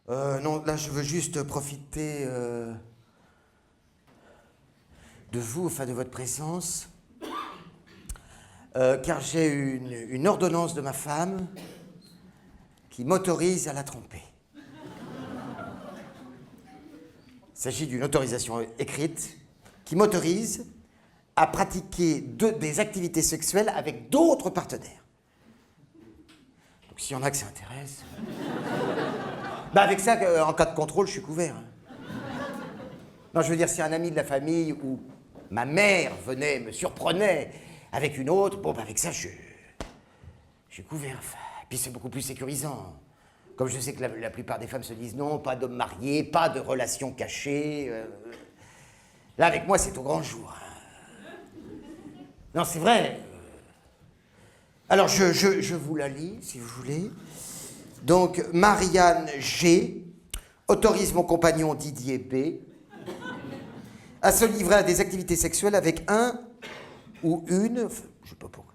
Non, là, je veux juste profiter de vous, enfin de votre présence, car j'ai une ordonnance de ma femme qui m'autorise à la tromper. Il s'agit d'une autorisation écrite qui m'autorise à pratiquer des activités sexuelles avec d'autres partenaires. Donc s'il y en a que ça intéresse... Bah avec ça, en cas de contrôle, je suis couvert. Non, je veux dire, si un ami de la famille ou ma mère venait, me surprenait avec une autre, bon, bah avec ça, je suis couvert. Enfin, et puis c'est beaucoup plus sécurisant. Comme je sais que la plupart des femmes se disent non, pas d'homme marié, pas de relations cachées. Là, avec moi, c'est au grand jour. Non, c'est vrai. Alors, je vous la lis, si vous voulez. Donc, Marianne G. autorise mon compagnon Didier B. à se livrer à des activités sexuelles avec un ou une, je sais pas pourquoi,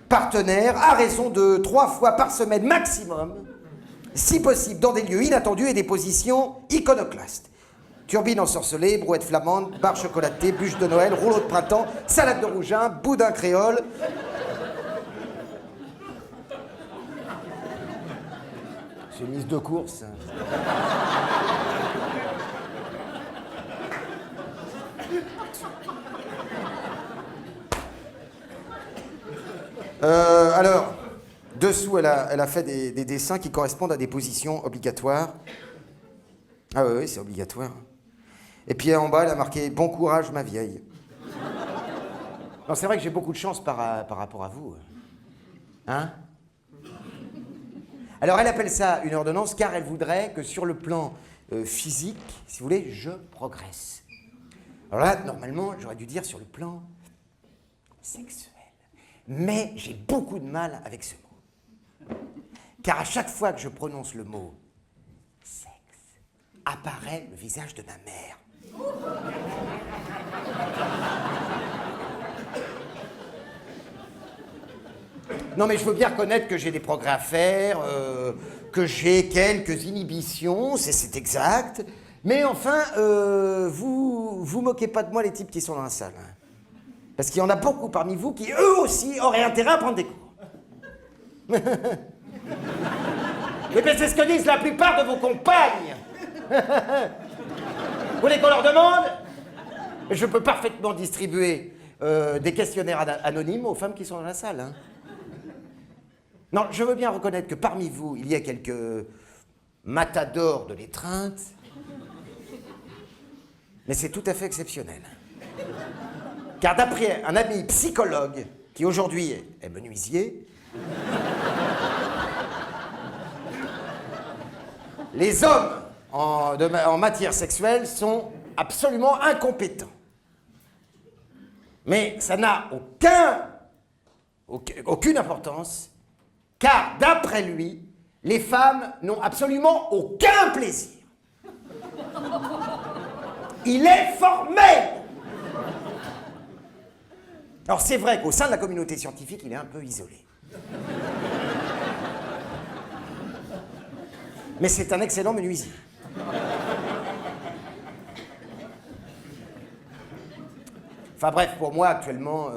partenaire à raison de 3 fois par semaine maximum, si possible dans des lieux inattendus et des positions iconoclastes. Turbine ensorcelée, brouette flamande, barre chocolatée, bûche de Noël, rouleau de printemps, salade de rougin, boudin créole. C'est une liste de courses. Alors, dessous, elle a fait des dessins qui correspondent à des positions obligatoires. Ah oui, c'est obligatoire. Et puis en bas, elle a marqué « Bon courage, ma vieille ». Non, c'est vrai que j'ai beaucoup de chance par rapport à vous. Hein? Alors, elle appelle ça une ordonnance car elle voudrait que sur le plan physique, si vous voulez, je progresse. Alors là, normalement, j'aurais dû dire sur le plan sexuel. Mais j'ai beaucoup de mal avec ce mot. Car à chaque fois que je prononce le mot sexe, apparaît le visage de ma mère. Non, mais je veux bien reconnaître que j'ai des progrès à faire, que j'ai quelques inhibitions, c'est exact. Mais enfin, vous moquez pas de moi, les types qui sont dans la salle. Hein. Parce qu'il y en a beaucoup parmi vous qui, eux aussi, auraient intérêt à prendre des cours. Mais c'est ce que disent la plupart de vos compagnes. Vous voulez qu'on leur demande? Je peux parfaitement distribuer des questionnaires anonymes aux femmes qui sont dans la salle. Hein. Non, je veux bien reconnaître que parmi vous, il y a quelques matadors de l'étreinte, mais c'est tout à fait exceptionnel. Car d'après un ami psychologue, qui aujourd'hui est menuisier, les hommes en matière sexuelle sont absolument incompétents. Mais ça n'a aucune importance, car d'après lui, les femmes n'ont absolument aucun plaisir. Il est formel. Alors c'est vrai qu'au sein de la communauté scientifique, il est un peu isolé. Mais c'est un excellent menuisier. Enfin bref, pour moi, actuellement,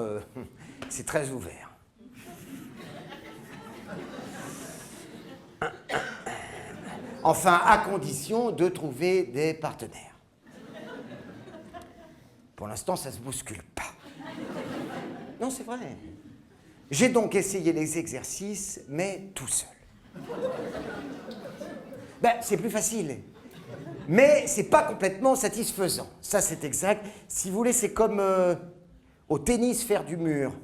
c'est très ouvert. Enfin, à condition de trouver des partenaires. Pour l'instant, ça ne se bouscule pas. Non, c'est vrai. J'ai donc essayé les exercices, mais tout seul. Ben, c'est plus facile. Mais c'est pas complètement satisfaisant. Ça, c'est exact. Si vous voulez, c'est comme au tennis faire du mur.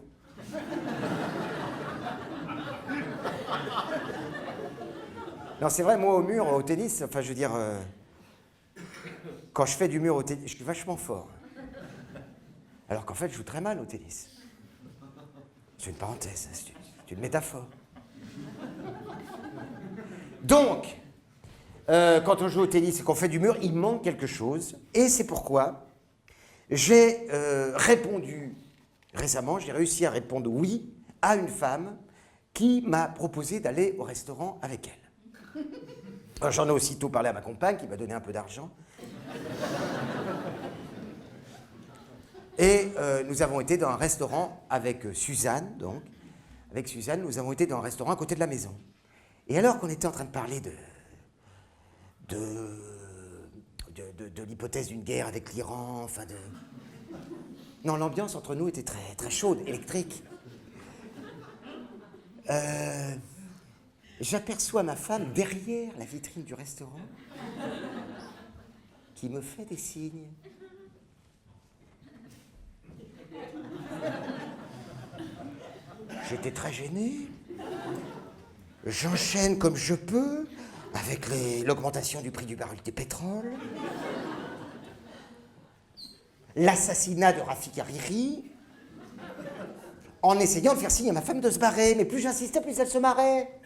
Non, c'est vrai, moi, au mur, au tennis, enfin, je veux dire, quand je fais du mur au tennis, je suis vachement fort. Alors qu'en fait, je joue très mal au tennis. C'est une parenthèse, c'est une métaphore. Donc, quand on joue au tennis et qu'on fait du mur, il manque quelque chose. Et c'est pourquoi j'ai répondu récemment, j'ai réussi à répondre oui à une femme qui m'a proposé d'aller au restaurant avec elle. Alors, j'en ai aussitôt parlé à ma compagne qui m'a donné un peu d'argent. Et nous avons été dans un restaurant avec Suzanne, donc. Avec Suzanne, nous avons été dans un restaurant à côté de la maison. Et alors qu'on était en train de parler de l'hypothèse d'une guerre avec l'Iran, enfin de... Non, l'ambiance entre nous était très, très chaude, électrique. J'aperçois ma femme derrière la vitrine du restaurant qui me fait des signes. J'étais très gêné. J'enchaîne comme je peux avec l'augmentation du prix du baril de pétrole, l'assassinat de Rafik Hariri, en essayant de faire signe à ma femme de se barrer. Mais plus j'insistais, plus elle se marrait.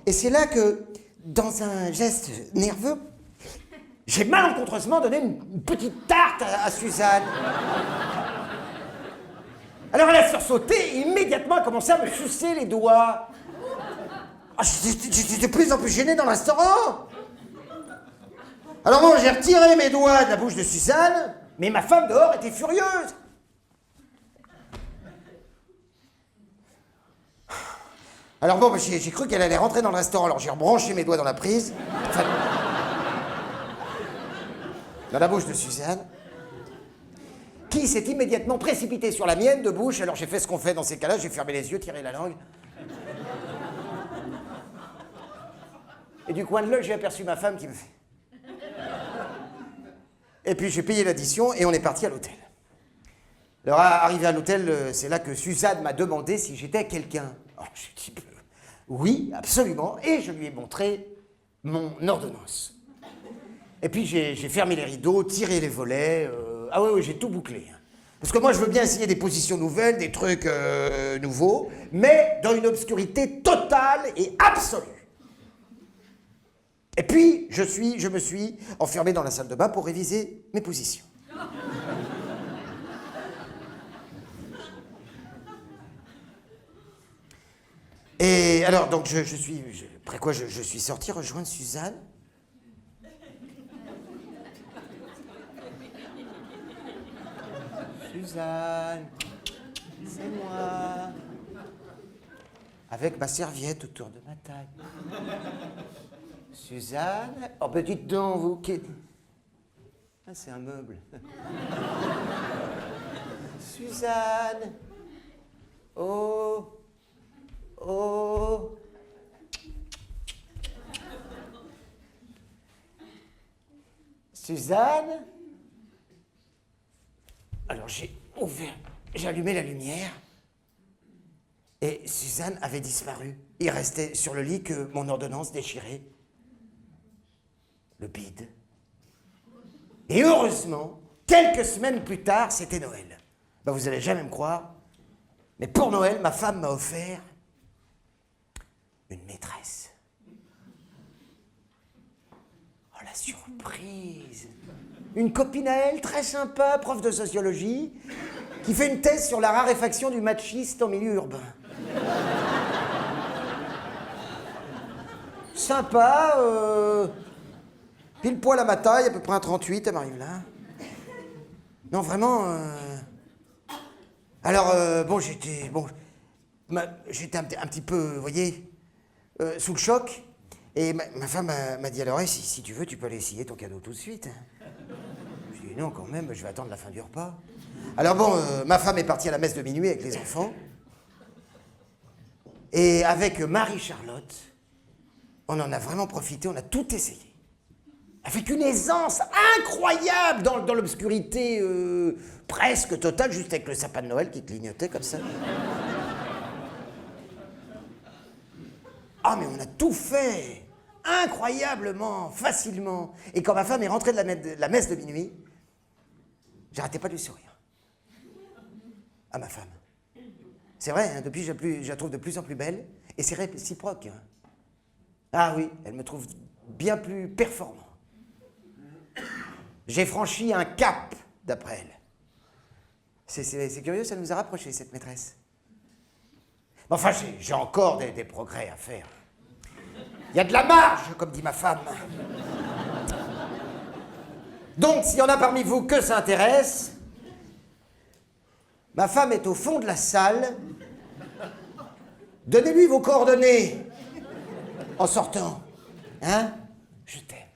Et c'est là que, dans un geste nerveux, j'ai malencontreusement donné une petite tarte à Suzanne. Alors elle a sursauté et immédiatement a commencé à me sucer les doigts. Ah, j'étais de plus en plus gêné dans le restaurant. Alors bon, j'ai retiré mes doigts de la bouche de Suzanne, mais ma femme dehors était furieuse. Alors bon, j'ai cru qu'elle allait rentrer dans le restaurant, alors j'ai rebranché mes doigts dans la prise, enfin, dans la bouche de Suzanne, qui s'est immédiatement précipitée sur la mienne de bouche. Alors j'ai fait ce qu'on fait dans ces cas-là, j'ai fermé les yeux, tiré la langue. Et du coin de l'œil, j'ai aperçu ma femme qui me fait. Et puis j'ai payé l'addition et on est parti à l'hôtel. Alors arrivé à l'hôtel, c'est là que Suzanne m'a demandé si j'étais quelqu'un. Alors j'ai dit oui, absolument, et je lui ai montré mon ordonnance. Et puis j'ai fermé les rideaux, tiré les volets. Ah oui, j'ai tout bouclé. Parce que moi, je veux bien essayer des positions nouvelles, des trucs nouveaux, mais dans une obscurité totale et absolue. Et puis, je me suis enfermé dans la salle de bain pour réviser mes positions. Et alors, donc, après quoi, je suis sorti rejoindre Suzanne. Suzanne, c'est moi. Avec ma serviette autour de ma taille. Suzanne, oh ben dites donc, vous qui... Ah, c'est un meuble. Suzanne, oh, oh. Suzanne. Alors j'ai allumé la lumière et Suzanne avait disparu. Il restait sur le lit que mon ordonnance déchirée. Le bide. Et heureusement, quelques semaines plus tard, c'était Noël. Ben, vous allez jamais me croire, mais pour Noël, ma femme m'a offert une maîtresse. Oh, la surprise! Une copine à elle, très sympa, prof de sociologie, qui fait une thèse sur la raréfaction du machiste en milieu urbain. Sympa, pile poil à ma taille, à peu près un 38, elle m'arrive là. Non, vraiment... Alors, bon, j'étais un petit peu, vous voyez, sous le choc. Et ma femme m'a dit à l'oreille, si tu veux, tu peux aller essayer ton cadeau tout de suite. Je dis non, quand même, je vais attendre la fin du repas. Alors bon, ma femme est partie à la messe de minuit avec les enfants. Et avec Marie-Charlotte, on en a vraiment profité, on a tout essayé. Avec une aisance incroyable dans l'obscurité presque totale, juste avec le sapin de Noël qui clignotait comme ça. Ah, mais on a tout fait, incroyablement, facilement. Et quand ma femme est rentrée de la messe de minuit, j'arrêtais pas de lui sourire. À ma femme. C'est vrai, hein, depuis, je la trouve de plus en plus belle, et c'est réciproque. Hein. Ah oui, elle me trouve bien plus performant. J'ai franchi un cap, d'après elle. C'est curieux, ça nous a rapprochés, cette maîtresse. Enfin, j'ai encore des progrès à faire. Il y a de la marge, comme dit ma femme. Donc, s'il y en a parmi vous que ça intéresse, ma femme est au fond de la salle. Donnez-lui vos coordonnées en sortant. Hein? Je t'aime.